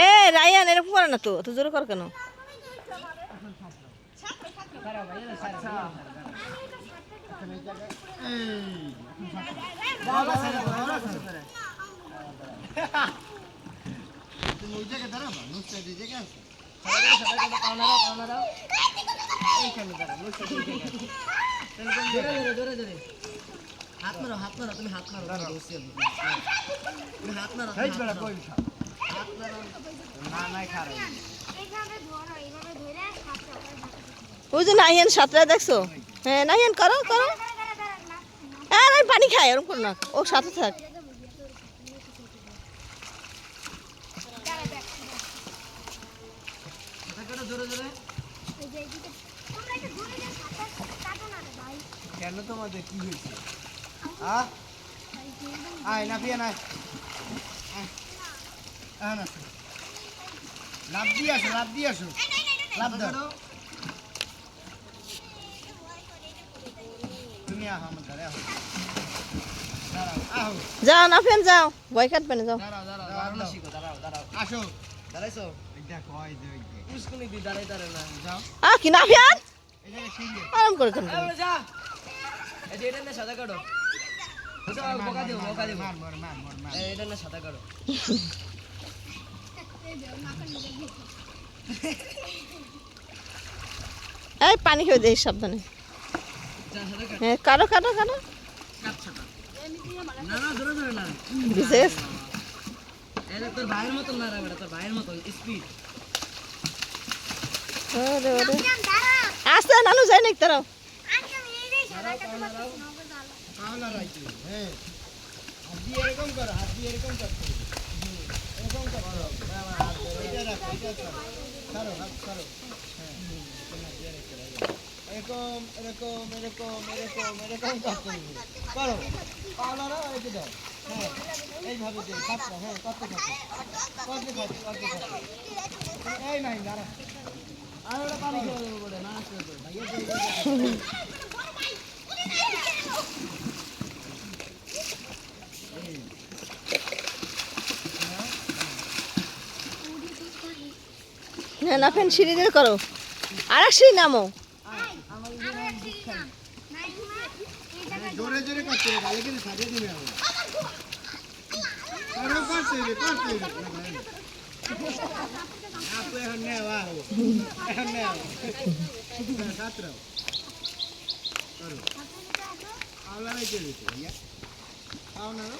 এ Ryan এরকম করে না তো জোরে কর কেন? হাত মারো তুমি হাত মারো তুমি হাত মারো ওই যে নাহিয়ান সাঁতরা দেখছো? হ্যাঁ নাহিয়ান করো করো। হ্যাঁ আমি পানি খাই ওরকম করো না, ও সাথে থাক। কেন তোমাদের কি হয়েছে? আয় না পিয়া নাই, লাভ দিয়ে আসো লাভ দাও। তুমি আহ আমার ধারে আহ, আহ যাও না ফেন যাও, ভয় কাটবে না, যাও। দাঁড়াও শিখো, দাঁড়াও আসো, দাঁড়াইছো দেখো ওই যে স্কুলে দি দাঁড়াই না যাও। কি না ফেন এই যে সিঁড়ি আরাম করে কেন? যা এই যে এটা না সাদা কাটো, বকা দিও মার এটা না সাদা কাটো। এই পানি খেয়ে দেই সাবধানে। হ্যাঁ কাটো কাটো কাটো। না ধরে না বিশেষ এটা তোর ভাইয়ের মতন না রে বেটা, তোর ভাইয়ের মতন স্পিড। আস্তে নানু যাই নাকি তারাও? এরকম করো, হাত দিয়ে এরকম করতে হবে, এরকম করো, এটা রাখো, এটা ছাড়ো, হাত ছাড়ো, হ্যাঁ এরকম এরকম এরকম এরকম এরকম করতে হবে, করো পাওনারা এটা দাও, হ্যাঁ এইভাবে দিয়ে কাটটা, হ্যাঁ করতে এই নাই দাঁড়া, আর ওটা পানি খেয়ে দেবো বলে না আসলে তো ভাইয়া না ফেন সিঁড়ি দিয়ে করো, আর এক সিঁড়ি নামো। জোরে জোরে করতে হবে, তাহলে কিন্তু সাজিয়ে দিবে আপু এখন নেওয়া এখন নেওয়া সাতরাও করো আওলারাই কে দিতে ভাইয়া আওলারও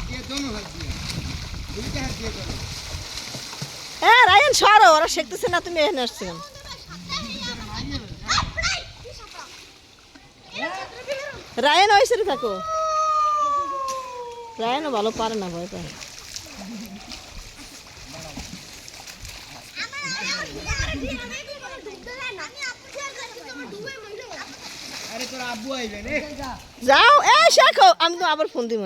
দিয়ে দোনো হাত দিয়ে দুইটা হাত দিয়ে করো। হ্যাঁ রায়ান সরো, ওরা শিখতেছে না, তুমি এখানে আসছো কেন? রায়ান ওই সাইডে থাকো, রায়ানও ভালো পারে না, ভয় পায়। আরে তোর আব্বু আইবে রে, যাও এই শেখো, আমি তো আবার ফোন দিব।